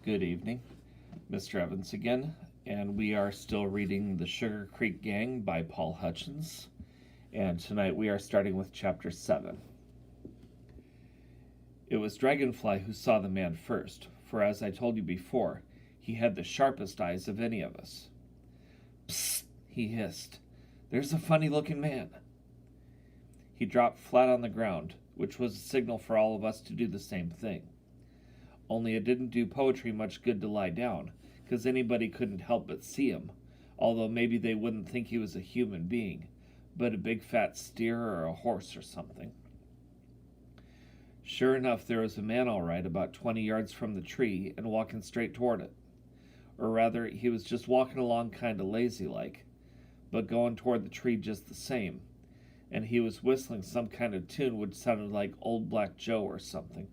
Good evening, Mr. Evans again, and we are still reading The Sugar Creek Gang by Paul Hutchens, and tonight we are starting with Chapter 7. It was Dragonfly who saw the man first, for as I told you before, he had the sharpest eyes of any of us. "Psst," he hissed. "There's a funny-looking man." He dropped flat on the ground, which was a signal for all of us to do the same thing. Only it didn't do Poetry much good to lie down, 'cause anybody couldn't help but see him, although maybe they wouldn't think he was a human being, but a big fat steer or a horse or something. Sure enough, there was a man all right about 20 yards from the tree and walking straight toward it. Or rather, he was just walking along kinda lazy-like, but going toward the tree just the same, and he was whistling some kind of tune which sounded like Old Black Joe or something.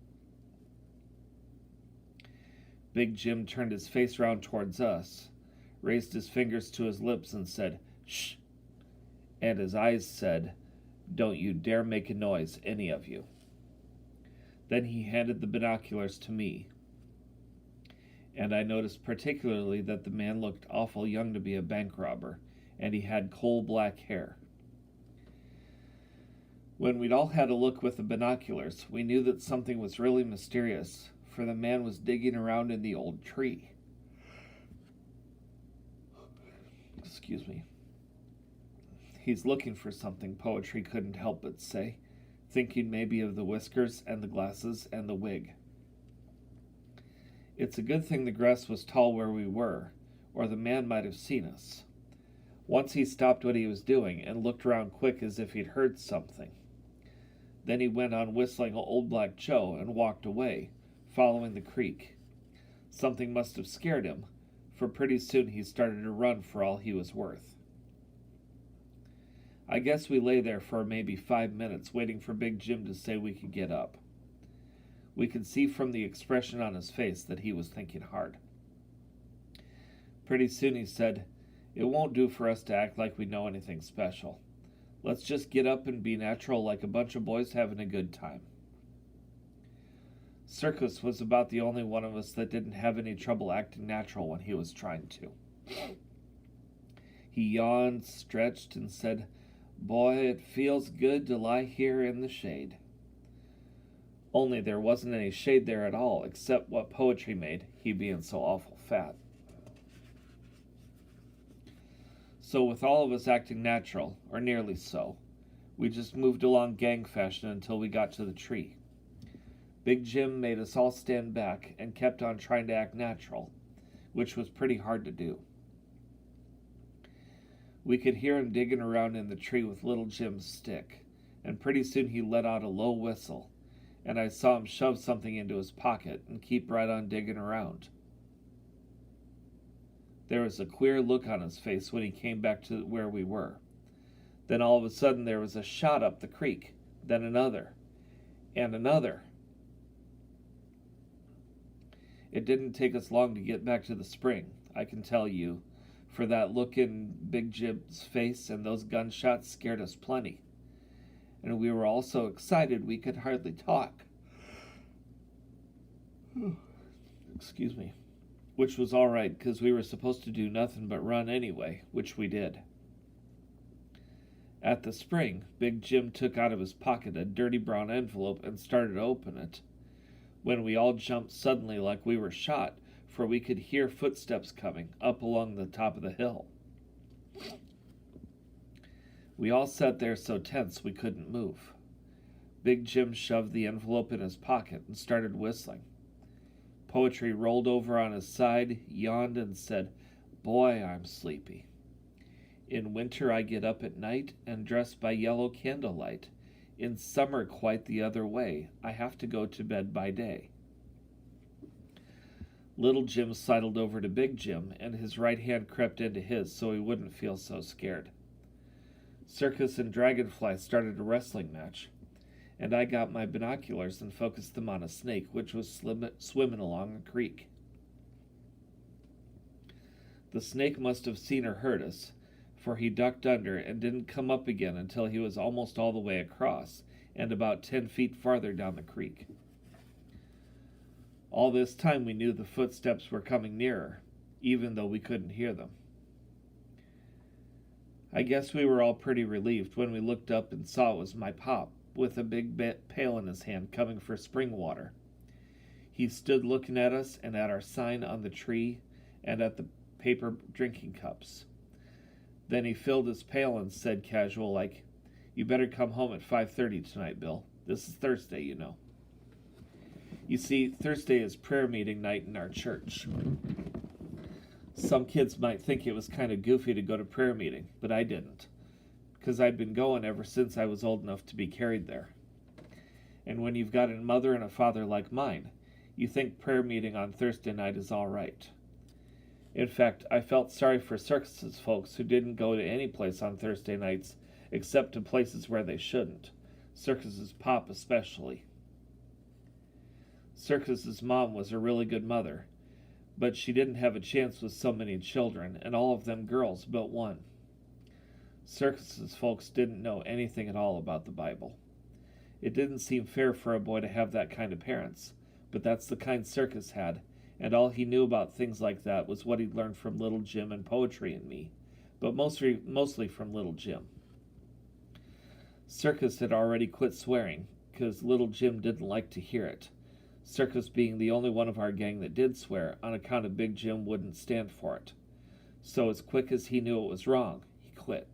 Big Jim turned his face round towards us, raised his fingers to his lips and said, "Shh," and his eyes said, "Don't you dare make a noise, any of you." Then he handed the binoculars to me, and I noticed particularly that the man looked awful young to be a bank robber, and he had coal-black hair. When we'd all had a look with the binoculars, we knew that something was really mysterious, for the man was digging around in the old tree. Excuse me. "He's looking for something," Poetry couldn't help but say, thinking maybe of the whiskers and the glasses and the wig. It's a good thing the grass was tall where we were, or the man might have seen us. Once he stopped what he was doing and looked around quick as if he'd heard something. Then he went on whistling Old Black Joe and walked away, following the creek. Something must have scared him, for pretty soon he started to run for all he was worth. I guess we lay there for maybe 5 minutes waiting for Big Jim to say we could get up. We could see from the expression on his face that he was thinking hard. Pretty soon he said, "It won't do for us to act like we know anything special. Let's just get up and be natural like a bunch of boys having a good time." Circus was about the only one of us that didn't have any trouble acting natural when he was trying to. He yawned, stretched, and said, "Boy, it feels good to lie here in the shade." Only there wasn't any shade there at all, except what Poetry made, he being so awful fat. So with all of us acting natural, or nearly so, we just moved along gang fashion until we got to the tree. Big Jim made us all stand back and kept on trying to act natural, which was pretty hard to do. We could hear him digging around in the tree with little Jim's stick, and pretty soon he let out a low whistle, and I saw him shove something into his pocket and keep right on digging around. There was a queer look on his face when he came back to where we were. Then all of a sudden there was a shot up the creek, then another, and another. It didn't take us long to get back to the spring, I can tell you, for that look in Big Jim's face and those gunshots scared us plenty. And we were all so excited we could hardly talk. Excuse me. Which was all right, because we were supposed to do nothing but run anyway, which we did. At the spring, Big Jim took out of his pocket a dirty brown envelope and started to open it, when we all jumped suddenly like we were shot, for we could hear footsteps coming up along the top of the hill. We all sat there so tense we couldn't move. Big Jim shoved the envelope in his pocket and started whistling. Poetry rolled over on his side, yawned, and said, "Boy, I'm sleepy. In winter I get up at night and dress by yellow candlelight. In summer quite the other way. I have to go to bed by day." Little Jim sidled over to Big Jim, and his right hand crept into his so he wouldn't feel so scared. Circus and Dragonfly started a wrestling match, and I got my binoculars and focused them on a snake which was swimming along a creek. The snake must have seen or heard us, for he ducked under and didn't come up again until he was almost all the way across and about 10 feet farther down the creek. All this time we knew the footsteps were coming nearer, even though we couldn't hear them. I guess we were all pretty relieved when we looked up and saw it was my pop, with a big pail in his hand coming for spring water. He stood looking at us and at our sign on the tree and at the paper drinking cups. Then he filled his pail and said casual like, "You better come home at 5:30 tonight, Bill. This is Thursday, you know." You see, Thursday is prayer meeting night in our church. Some kids might think it was kind of goofy to go to prayer meeting, but I didn't, because I'd been going ever since I was old enough to be carried there. And when you've got a mother and a father like mine, you think prayer meeting on Thursday night is all right. In fact, I felt sorry for Circus's folks who didn't go to any place on Thursday nights except to places where they shouldn't. Circus's pop especially. Circus's mom was a really good mother, but she didn't have a chance with so many children, and all of them girls but one. Circus's folks didn't know anything at all about the Bible. It didn't seem fair for a boy to have that kind of parents, but that's the kind Circus had, and all he knew about things like that was what he'd learned from Little Jim and poetry and me, but mostly from Little Jim. Circus had already quit swearing, because Little Jim didn't like to hear it, Circus being the only one of our gang that did swear on account of Big Jim wouldn't stand for it. So as quick as he knew it was wrong, he quit.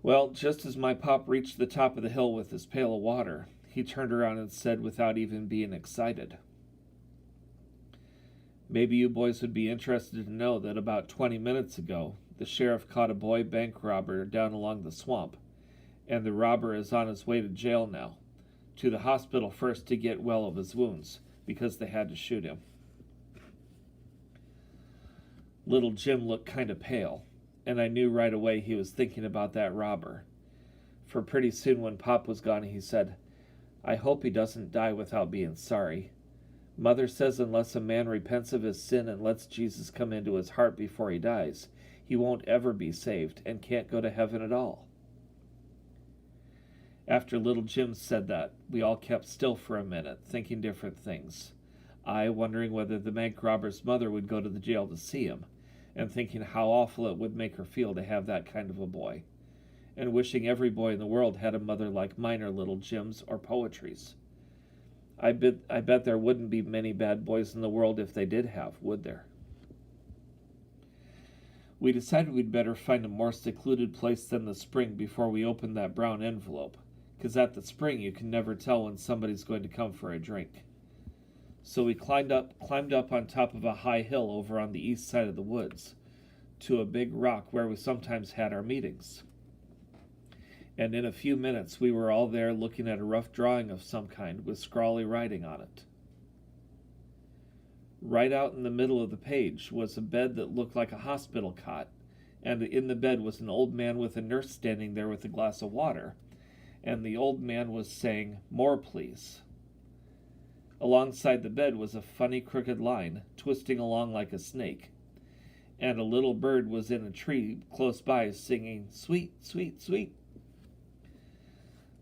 Well, just as my pop reached the top of the hill with his pail of water, he turned around and said without even being excited, "Maybe you boys would be interested to know that about 20 minutes ago, the sheriff caught a boy bank robber down along the swamp, and the robber is on his way to jail now. To the hospital first to get well of his wounds, because they had to shoot him." Little Jim looked kind of pale, and I knew right away he was thinking about that robber. For pretty soon when Pop was gone, he said, "I hope he doesn't die without being sorry. Mother says unless a man repents of his sin and lets Jesus come into his heart before he dies, he won't ever be saved and can't go to heaven at all." After Little Jim said that, we all kept still for a minute, thinking different things. I wondering whether the bank robber's mother would go to the jail to see him, and thinking how awful it would make her feel to have that kind of a boy, and wishing every boy in the world had a mother like mine or Little Jim's or Poetry's. I bet there wouldn't be many bad boys in the world if they did have, would there? We decided we'd better find a more secluded place than the spring before we opened that brown envelope, because at the spring you can never tell when somebody's going to come for a drink. So we climbed up on top of a high hill over on the east side of the woods, to a big rock where we sometimes had our meetings. And in a few minutes we were all there looking at a rough drawing of some kind with scrawly writing on it. Right out in the middle of the page was a bed that looked like a hospital cot, and in the bed was an old man with a nurse standing there with a glass of water, and the old man was saying, "More, please." Alongside the bed was a funny crooked line, twisting along like a snake, and a little bird was in a tree close by singing, "Sweet, sweet, sweet."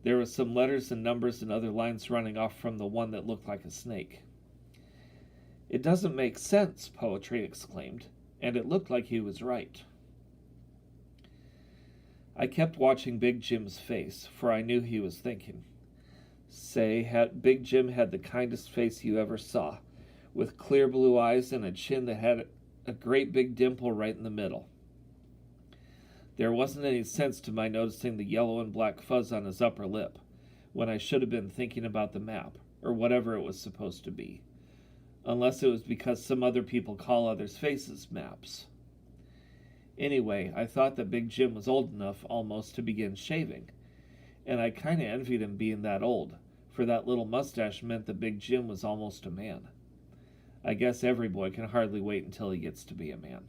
There were some letters and numbers and other lines running off from the one that looked like a snake. "It doesn't make sense," Poetry exclaimed, and it looked like he was right. I kept watching Big Jim's face, for I knew he was thinking. Big Jim had the kindest face you ever saw, with clear blue eyes and a chin that had a great big dimple right in the middle. There wasn't any sense to my noticing the yellow and black fuzz on his upper lip, when I should have been thinking about the map, or whatever it was supposed to be, unless it was because some other people call others' faces maps. Anyway, I thought that Big Jim was old enough almost to begin shaving, and I kind of envied him being that old, for that little mustache meant that Big Jim was almost a man. I guess every boy can hardly wait until he gets to be a man.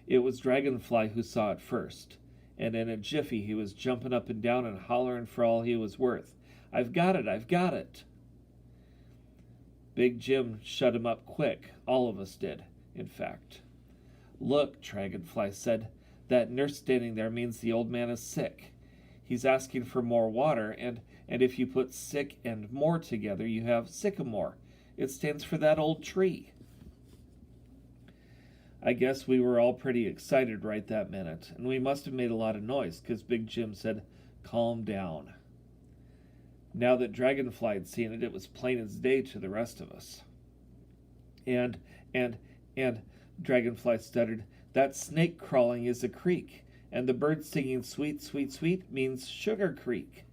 It was Dragonfly who saw it first, and in a jiffy he was jumping up and down and hollering for all he was worth, "I've got it! I've got it!" Big Jim shut him up quick. All of us did, in fact. "Look," Dragonfly said, "that nurse standing there means the old man is sick. He's asking for more water, and And if you put sick and more together, you have sycamore. It stands for that old tree. I guess we were all pretty excited right that minute, and we must have made a lot of noise, because Big Jim said, "Calm down." Now that Dragonfly had seen it, it was plain as day to the rest of us. And, Dragonfly stuttered, "that snake crawling is a creek, and the bird singing sweet, sweet, sweet means Sugar Creek."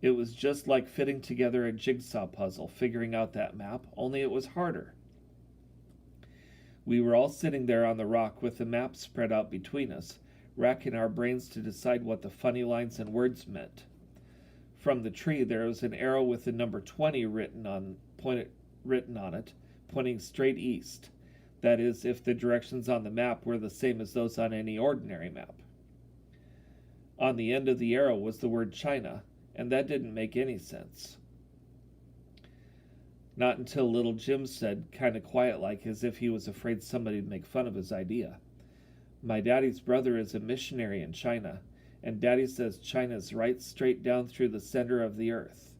It was just like fitting together a jigsaw puzzle, figuring out that map, only it was harder. We were all sitting there on the rock with the map spread out between us, racking our brains to decide what the funny lines and words meant. From the tree there was an arrow with the number 20 written on it, pointing straight east. That is, if the directions on the map were the same as those on any ordinary map. On the end of the arrow was the word China, and that didn't make any sense. Not until little Jim said, kind of quiet-like, as if he was afraid somebody'd make fun of his idea, "My daddy's brother is a missionary in China, and Daddy says China's right straight down through the center of the earth."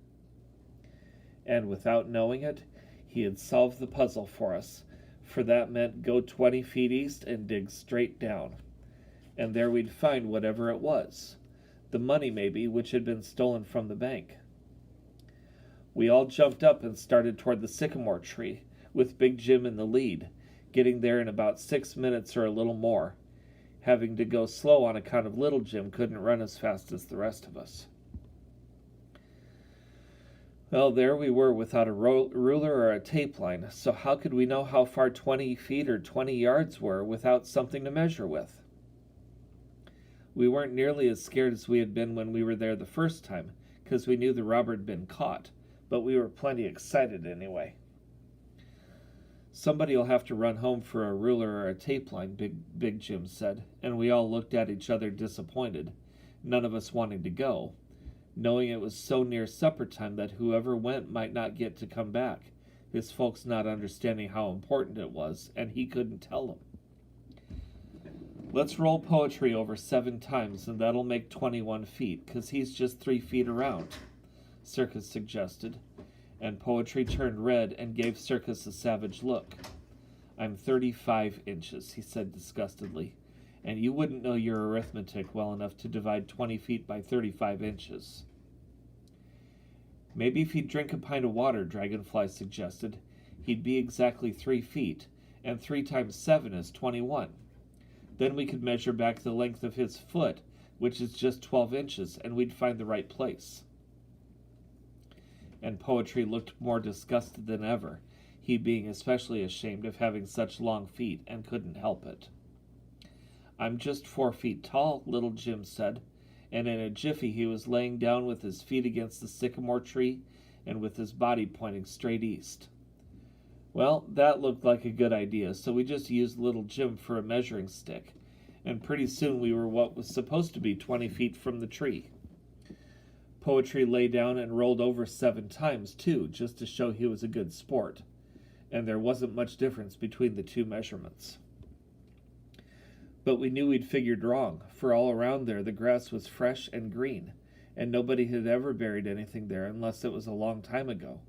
And without knowing it, he had solved the puzzle for us, for that meant go 20 feet east and dig straight down. And there we'd find whatever it was. The money, maybe, which had been stolen from the bank. We all jumped up and started toward the sycamore tree, with Big Jim in the lead, getting there in about 6 minutes or a little more, having to go slow on account of little Jim couldn't run as fast as the rest of us. Well, there we were without a ruler or a tape line, so how could we know how far 20 feet or 20 yards were without something to measure with? We weren't nearly as scared as we had been when we were there the first time, because we knew the robber had been caught, but we were plenty excited anyway. "Somebody'll have to run home for a ruler or a tape line," Big Jim said, and we all looked at each other disappointed, none of us wanting to go, knowing it was so near supper time that whoever went might not get to come back, his folks not understanding how important it was, and he couldn't tell them. "Let's roll Poetry over 7 times, and that'll make 21 feet, 'cause he's just 3 feet around," Circus suggested, and Poetry turned red and gave Circus a savage look. "I'm 35 inches, he said disgustedly, "and you wouldn't know your arithmetic well enough to divide 20 feet by 35 inches. "Maybe if he'd drink a pint of water," Dragonfly suggested, "he'd be exactly 3 feet, and 3 times 7 is 21. Then we could measure back the length of his foot, which is just 12 inches, and we'd find the right place." And Poetry looked more disgusted than ever, he being especially ashamed of having such long feet, and couldn't help it. "I'm just 4 feet tall," little Jim said, and in a jiffy he was laying down with his feet against the sycamore tree and with his body pointing straight east. Well, that looked like a good idea, so we just used little Jim for a measuring stick, and pretty soon we were what was supposed to be 20 feet from the tree. Poetry lay down and rolled over 7 times, too, just to show he was a good sport, and there wasn't much difference between the 2 measurements. But we knew we'd figured wrong, for all around there the grass was fresh and green, and nobody had ever buried anything there unless it was a long time ago.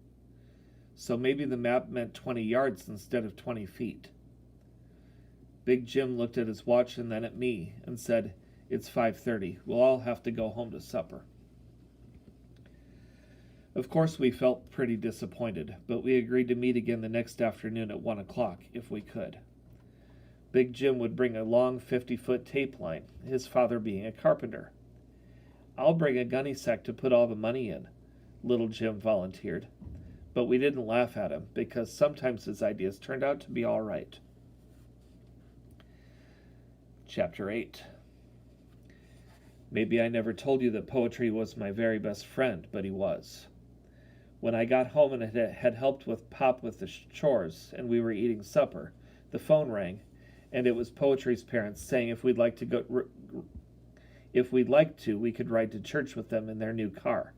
So maybe the map meant 20 yards instead of 20 feet. Big Jim looked at his watch and then at me and said, "It's 5:30. We'll all have to go home to supper." Of course we felt pretty disappointed, but we agreed to meet again the next afternoon at 1 o'clock, if we could. Big Jim would bring a long 50-foot tape line, his father being a carpenter. "I'll bring a gunny sack to put all the money in," little Jim volunteered, but we didn't laugh at him, because sometimes his ideas turned out to be all right. Chapter 8. Maybe I never told you that Poetry was my very best friend, but he was. When I got home and had helped with Pop with the chores, and we were eating supper, the phone rang, and it was Poetry's parents saying if we'd like to, we could ride to church with them in their new car.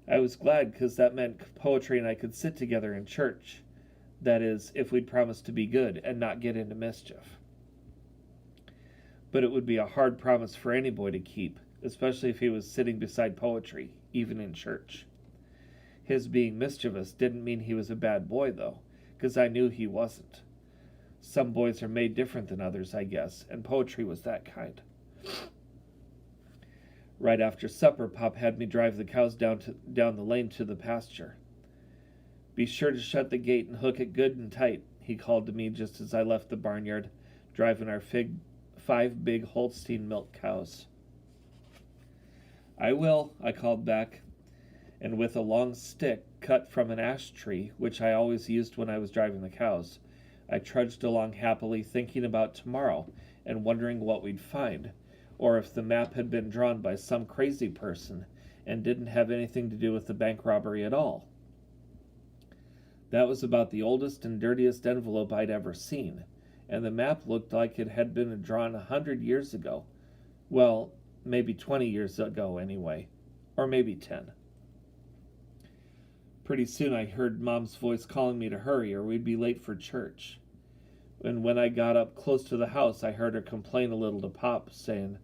I was glad, because that meant Poetry and I could sit together in church. That is, if we'd promised to be good and not get into mischief. But it would be a hard promise for any boy to keep, especially if he was sitting beside poetry, even in church. His being mischievous didn't mean he was a bad boy, though, because I knew he wasn't. Some boys are made different than others, I guess, and poetry was that kind. Right after supper, Pop had me drive the cows down the lane to the pasture. "Be sure to shut the gate and hook it good and tight," he called to me just as I left the barnyard, driving our 5 big Holstein milk cows. "I will," I called back, and with a long stick cut from an ash tree, which I always used when I was driving the cows, I trudged along happily, thinking about tomorrow and wondering what we'd find, or if the map had been drawn by some crazy person and didn't have anything to do with the bank robbery at all. That was about the oldest and dirtiest envelope I'd ever seen, and the map looked like it had been drawn 100 years ago. Well, maybe 20 years ago anyway, or maybe 10. Pretty soon I heard Mom's voice calling me to hurry or we'd be late for church. And when I got up close to the house, I heard her complain a little to Pop, saying,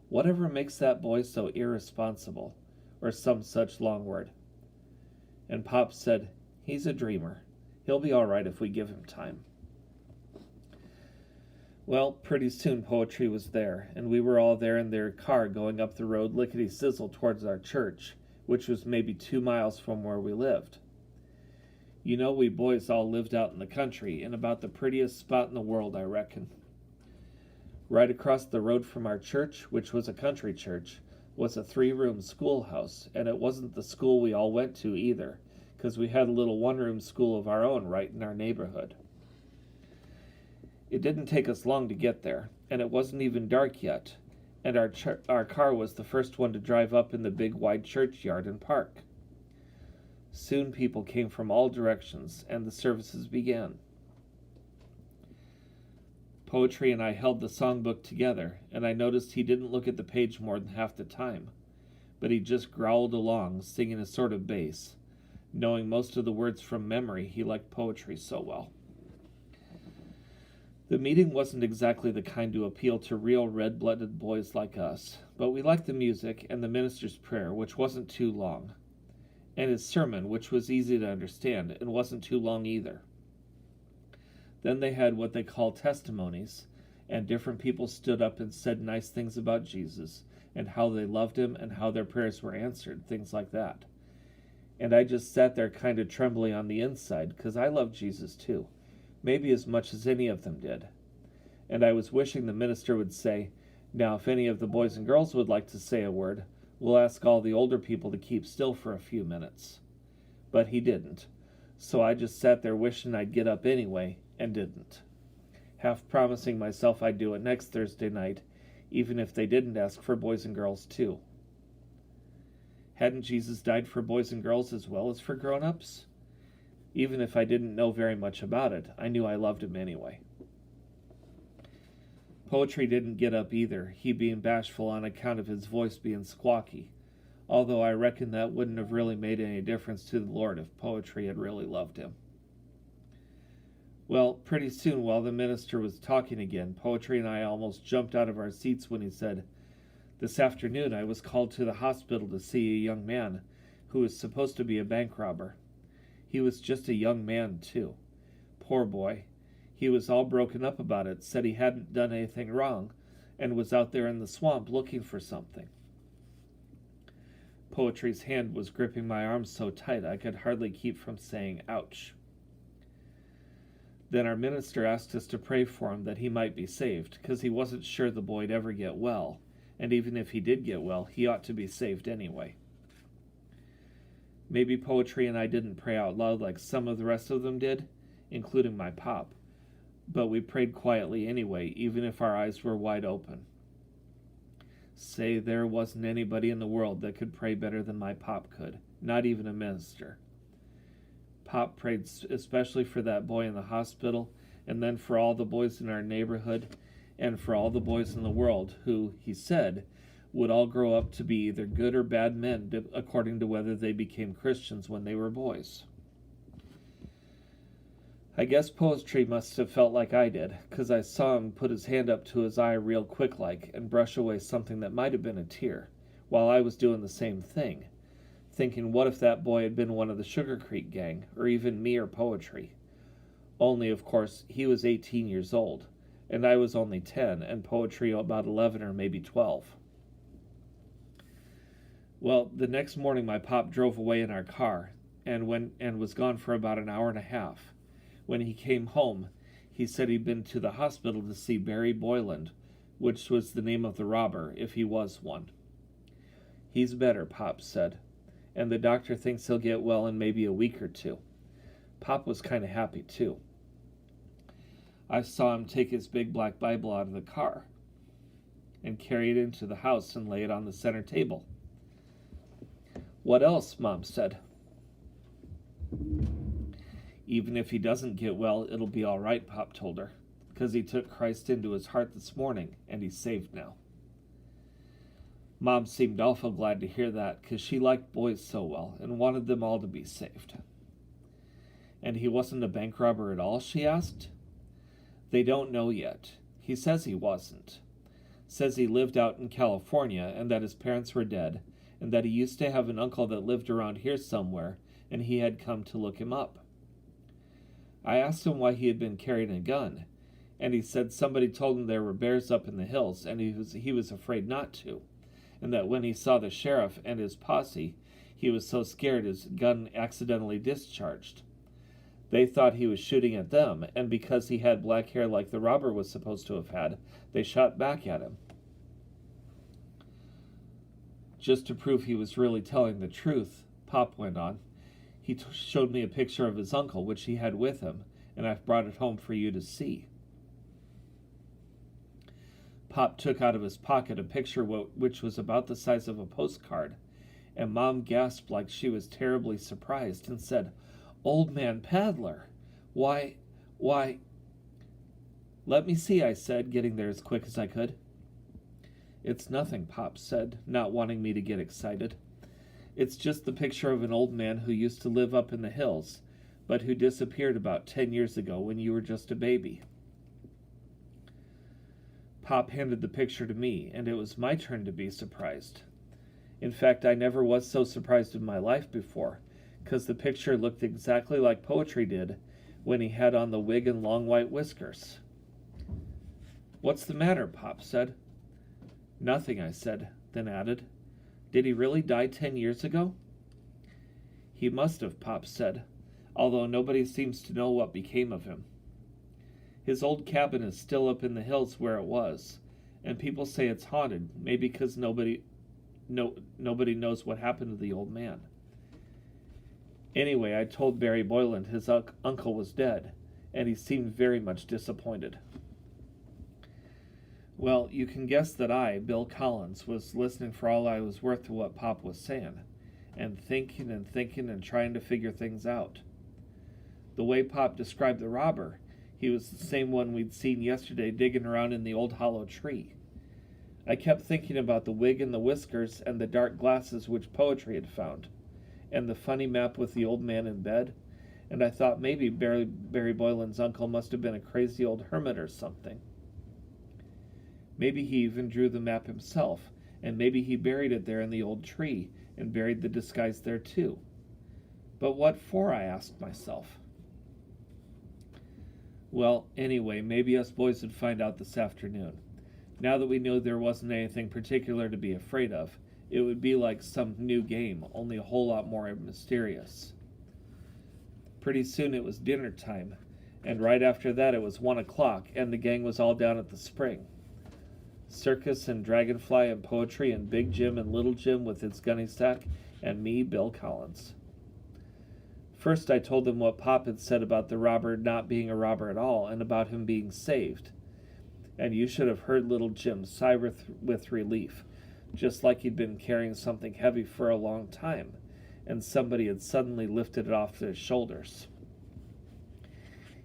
"Whatever makes that boy so irresponsible?" or some such long word. And Pop said, "He's a dreamer. He'll be all right if we give him time." Well, pretty soon poetry was there, and we were all there in their car going up the road lickety-sizzle towards our church, which was maybe 2 miles from where we lived. You know, we boys all lived out in the country, in about the prettiest spot in the world, I reckon. Right across the road from our church, which was a country church, was a 3-room schoolhouse, and it wasn't the school we all went to either, because we had a little 1-room school of our own right in our neighborhood. It didn't take us long to get there, and it wasn't even dark yet, and our car was the first one to drive up in the big wide churchyard and park. Soon people came from all directions, and the services began. Poetry and I held the songbook together, and I noticed he didn't look at the page more than half the time, but he just growled along, singing a sort of bass. Knowing most of the words from memory, he liked poetry so well. The meeting wasn't exactly the kind to appeal to real red-blooded boys like us, but we liked the music and the minister's prayer, which wasn't too long, and his sermon, which was easy to understand and wasn't too long either. Then they had what they call testimonies, and different people stood up and said nice things about Jesus and how they loved him and how their prayers were answered, things like that. And I just sat there kind of trembling on the inside, because I loved Jesus too, maybe as much as any of them did. And I was wishing the minister would say, "Now if any of the boys and girls would like to say a word, we'll ask all the older people to keep still for a few minutes." But he didn't, so I just sat there wishing I'd get up anyway, and didn't, half promising myself I'd do it next Thursday night, even if they didn't ask for boys and girls too. Hadn't Jesus died for boys and girls as well as for grown-ups? Even if I didn't know very much about it, I knew I loved him anyway. Poetry didn't get up either, he being bashful on account of his voice being squawky, although I reckon that wouldn't have really made any difference to the Lord if poetry had really loved him. Well, pretty soon, while the minister was talking again, Poetry and I almost jumped out of our seats when he said, "This afternoon I was called to the hospital to see a young man who was supposed to be a bank robber. He was just a young man, too. Poor boy. He was all broken up about it, said he hadn't done anything wrong, and was out there in the swamp looking for something." Poetry's hand was gripping my arm so tight I could hardly keep from saying, "Ouch." Then our minister asked us to pray for him that he might be saved, because he wasn't sure the boy'd ever get well, and even if he did get well, he ought to be saved anyway. Maybe Poetry and I didn't pray out loud like some of the rest of them did, including my pop, but we prayed quietly anyway, even if our eyes were wide open. Say, there wasn't anybody in the world that could pray better than my pop could, not even a minister. Pop prayed especially for that boy in the hospital, and then for all the boys in our neighborhood, and for all the boys in the world who, he said, would all grow up to be either good or bad men according to whether they became Christians when they were boys. I guess Poetry must have felt like I did, 'cause I saw him put his hand up to his eye real quick-like and brush away something that might have been a tear, while I was doing the same thing, thinking what if that boy had been one of the Sugar Creek gang, or even me or Poetry. Only, of course, he was 18 years old, and I was only 10, and Poetry about 11 or maybe 12. Well, the next morning my pop drove away in our car, and was gone for about an hour and a half. When he came home, he said he'd been to the hospital to see Barry Boyland, which was the name of the robber, if he was one. He's better, Pop said, and the doctor thinks he'll get well in maybe a week or two. Pop was kind of happy, too. I saw him take his big black Bible out of the car and carry it into the house and lay it on the center table. What else? Mom said. Even if he doesn't get well, it'll be all right, Pop told her, because he took Christ into his heart this morning, and he's saved now. Mom seemed awful glad to hear that, because she liked boys so well and wanted them all to be saved. And he wasn't a bank robber at all, she asked. They don't know yet. He says he wasn't. Says he lived out in California and that his parents were dead, and that he used to have an uncle that lived around here somewhere, and he had come to look him up. I asked him why he had been carrying a gun, and he said somebody told him there were bears up in the hills, and he was afraid not to, and that when he saw the sheriff and his posse, he was so scared his gun accidentally discharged. They thought he was shooting at them, and because he had black hair like the robber was supposed to have had, they shot back at him. Just to prove he was really telling the truth, Pop went on, he showed me a picture of his uncle, which he had with him, and I've brought it home for you to see. Pop took out of his pocket a picture which was about the size of a postcard, and Mom gasped like she was terribly surprised and said, "Old Man Paddler! Why... Let me see," I said, getting there as quick as I could. "It's nothing," Pop said, not wanting me to get excited. "It's just the picture of an old man who used to live up in the hills, but who disappeared about 10 years ago when you were just a baby." Pop handed the picture to me, and it was my turn to be surprised. In fact, I never was so surprised in my life before, because the picture looked exactly like Poetry did when he had on the wig and long white whiskers. "What's the matter?" Pop said. "Nothing," I said, then added, "Did he really die 10 years ago?" "He must have," Pop said, "although nobody seems to know what became of him. His old cabin is still up in the hills where it was, and people say it's haunted, maybe because nobody knows what happened to the old man. Anyway, I told Barry Boyland his uncle was dead, and he seemed very much disappointed." Well, you can guess that I, Bill Collins, was listening for all I was worth to what Pop was saying, and thinking and trying to figure things out. The way Pop described the robber, he was the same one we'd seen yesterday digging around in the old hollow tree. I kept thinking about the wig and the whiskers and the dark glasses which Poetry had found, and the funny map with the old man in bed, and I thought maybe Barry Boylan's uncle must have been a crazy old hermit or something. Maybe he even drew the map himself, and maybe he buried it there in the old tree, and buried the disguise there too. But what for, I asked myself. Well, anyway, maybe us boys would find out this afternoon. Now that we knew there wasn't anything particular to be afraid of, it would be like some new game, only a whole lot more mysterious. Pretty soon it was dinner time, and right after that it was 1 o'clock, and the gang was all down at the spring. Circus and Dragonfly and Poetry and Big Jim and Little Jim with his gunny sack, and me, Bill Collins. First I told them what Pop had said about the robber not being a robber at all, and about him being saved. And you should have heard Little Jim sigh with relief, just like he'd been carrying something heavy for a long time, and somebody had suddenly lifted it off his shoulders.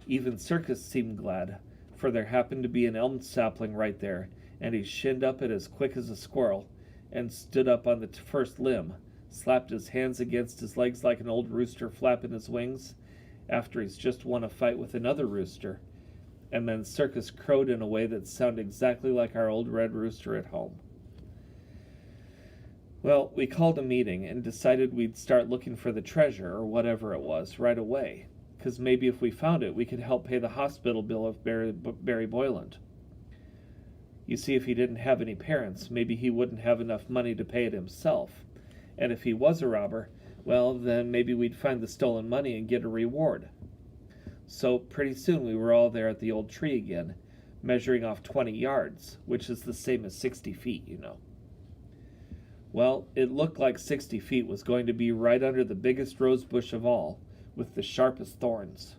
Even Circus seemed glad, for there happened to be an elm sapling right there, and he shinned up it as quick as a squirrel, and stood up on the first limb, slapped his hands against his legs like an old rooster flapping his wings, after he's just won a fight with another rooster, and then Circus crowed in a way that sounded exactly like our old red rooster at home. Well, we called a meeting and decided we'd start looking for the treasure, or whatever it was, right away. 'Cause maybe if we found it, we could help pay the hospital bill of Barry Boyland. You see, if he didn't have any parents, maybe he wouldn't have enough money to pay it himself. And if he was a robber, well, then maybe we'd find the stolen money and get a reward. So pretty soon we were all there at the old tree again, measuring off 20 yards, which is the same as 60 feet, you know. Well, it looked like 60 feet was going to be right under the biggest rose bush of all, with the sharpest thorns.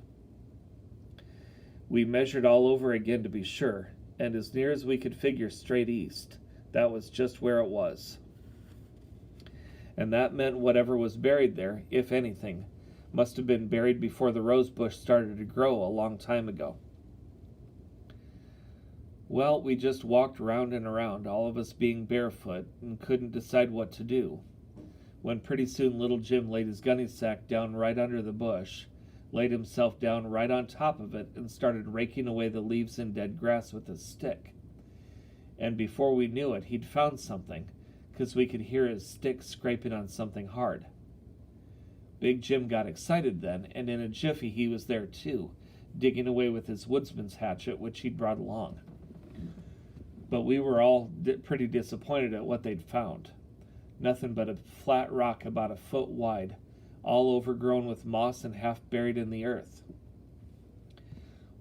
We measured all over again to be sure, and as near as we could figure straight east, that was just where it was. And that meant whatever was buried there, if anything, must have been buried before the rose bush started to grow a long time ago. Well, we just walked round and around, all of us being barefoot, and couldn't decide what to do, when pretty soon little Jim laid his gunny sack down right under the bush, laid himself down right on top of it, and started raking away the leaves and dead grass with his stick. And before we knew it, he'd found something, 'cause we could hear his stick scraping on something hard. Big Jim got excited then, and in a jiffy he was there too, digging away with his woodsman's hatchet, which he'd brought along. But we were all pretty disappointed at what they'd found. Nothing but a flat rock about a foot wide, all overgrown with moss and half buried in the earth.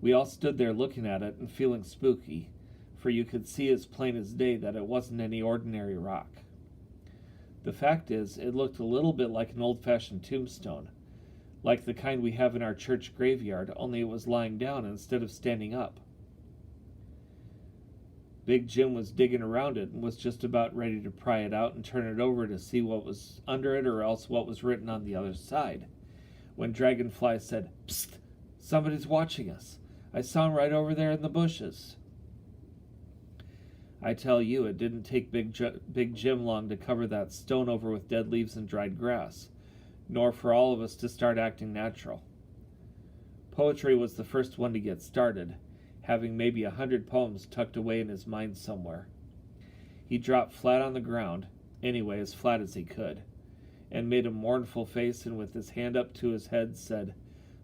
We all stood there looking at it and feeling spooky, for you could see as plain as day that it wasn't any ordinary rock. The fact is, it looked a little bit like an old-fashioned tombstone, like the kind we have in our church graveyard, only it was lying down instead of standing up. Big Jim was digging around it and was just about ready to pry it out and turn it over to see what was under it or else what was written on the other side, when Dragonfly said, "Psst! Somebody's watching us. I saw him right over there in the bushes." I tell you, it didn't take Big Jim long to cover that stone over with dead leaves and dried grass, nor for all of us to start acting natural. Poetry was the first one to get started, having maybe 100 poems tucked away in his mind somewhere. He dropped flat on the ground, anyway as flat as he could, and made a mournful face and with his hand up to his head said,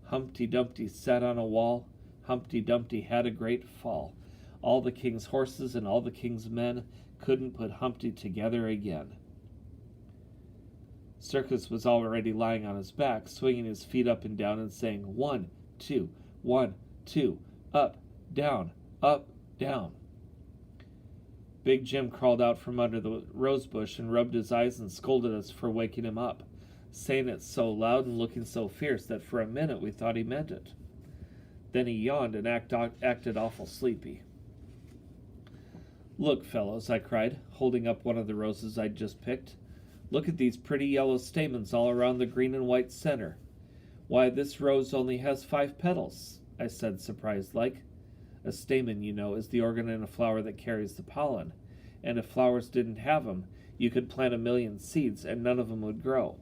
"Humpty Dumpty sat on a wall, Humpty Dumpty had a great fall. All the king's horses and all the king's men couldn't put Humpty together again." Circus was already lying on his back, swinging his feet up and down and saying, 1, 2, 1, 2, up, down, up, down. Big Jim crawled out from under the rose bush and rubbed his eyes and scolded us for waking him up, saying it so loud and looking so fierce that for a minute we thought he meant it. Then he yawned and acted awful sleepy. "Look, fellows," I cried, holding up one of the roses I'd just picked. "Look at these pretty yellow stamens all around the green and white center. Why, this rose only has 5 petals," I said, surprised-like. A stamen, you know, is the organ in a flower that carries the pollen, and if flowers didn't have 'em, you could plant 1,000,000 seeds and none of 'em would grow.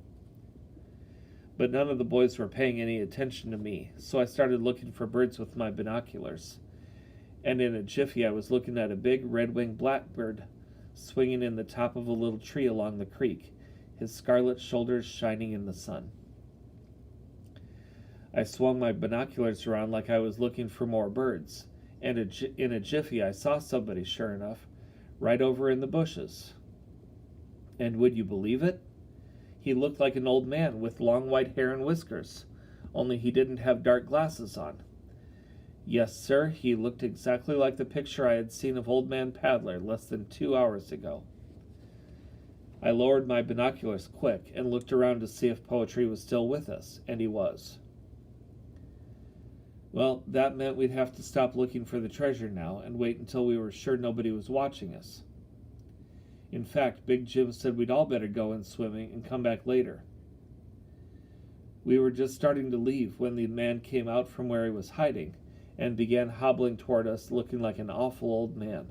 But none of the boys were paying any attention to me, so I started looking for birds with my binoculars. And in a jiffy I was looking at a big red-winged blackbird swinging in the top of a little tree along the creek, his scarlet shoulders shining in the sun. I swung my binoculars around like I was looking for more birds, and in a jiffy I saw somebody, sure enough, right over in the bushes. And would you believe it? He looked like an old man with long white hair and whiskers, only he didn't have dark glasses on. Yes, sir, he looked exactly like the picture I had seen of Old Man Paddler less than 2 hours ago. I lowered my binoculars quick and looked around to see if Poetry was still with us, and he was. Well, that meant we'd have to stop looking for the treasure now and wait until we were sure nobody was watching us. In fact, Big Jim said we'd all better go in swimming and come back later. We were just starting to leave when the man came out from where he was hiding and began hobbling toward us looking like an awful old man.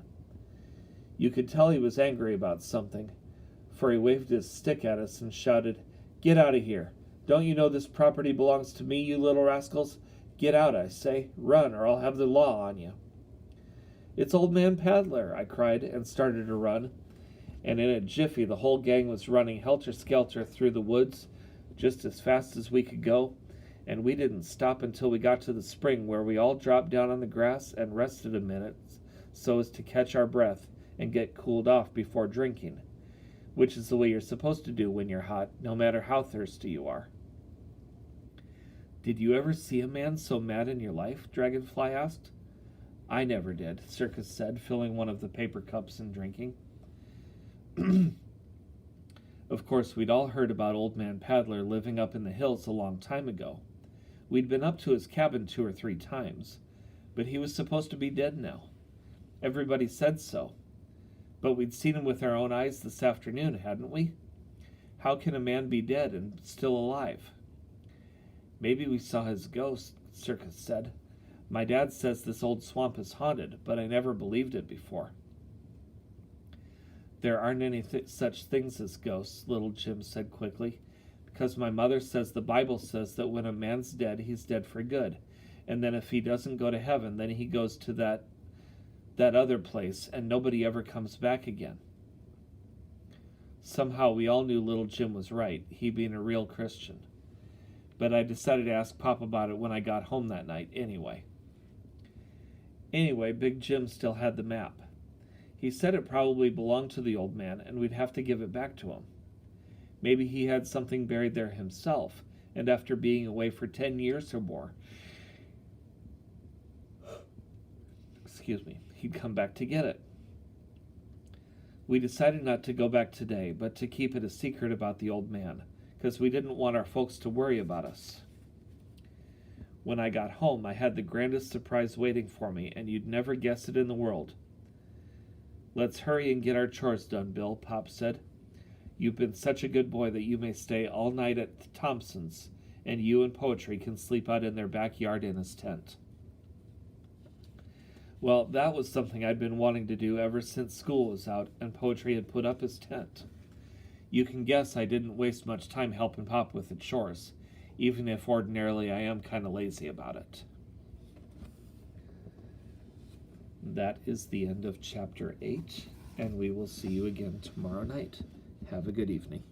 You could tell he was angry about something, for he waved his stick at us and shouted, "Get out of here! Don't you know this property belongs to me, you little rascals? Get out, I say! Run, or I'll have the law on you!" "It's Old Man Paddler!" I cried, and started to run, and in a jiffy the whole gang was running helter-skelter through the woods just as fast as we could go, and we didn't stop until we got to the spring, where we all dropped down on the grass and rested a minute so as to catch our breath and get cooled off before drinking, which is the way you're supposed to do when you're hot, no matter how thirsty you are. Did you ever see a man so mad in your life? Dragonfly asked. I never did, Circus said, filling one of the paper cups and drinking. Of course, we'd all heard about Old Man Paddler living up in the hills a long time ago. We'd been up to his cabin 2 or 3 times, but he was supposed to be dead now. Everybody said so. But we'd seen him with our own eyes this afternoon, hadn't we? How can a man be dead and still alive? Maybe we saw his ghost, Circus said. My dad says this old swamp is haunted, but I never believed it before. There aren't any such things as ghosts, Little Jim said quickly, because my mother says the Bible says that when a man's dead, he's dead for good, and then if he doesn't go to heaven, then he goes to that other place, and nobody ever comes back again. Somehow we all knew Little Jim was right, he being a real Christian. But I decided to ask Pop about it when I got home that night anyway. Anyway, Big Jim still had the map. He said it probably belonged to the old man, and we'd have to give it back to him. Maybe he had something buried there himself, and after being away for 10 years or more, he'd come back to get it. We decided not to go back today, but to keep it a secret about the old man, because we didn't want our folks to worry about us. When I got home, I had the grandest surprise waiting for me, and you'd never guess it in the world. Let's hurry and get our chores done, Bill, Pop said. You've been such a good boy that you may stay all night at Thompson's, and you and Poetry can sleep out in their backyard in his tent. Well, that was something I'd been wanting to do ever since school was out and Poetry had put up his tent. You can guess I didn't waste much time helping Pop with the chores, even if ordinarily I am kind of lazy about it. That is the end of Chapter 8, and we will see you again tomorrow night. Have a good evening.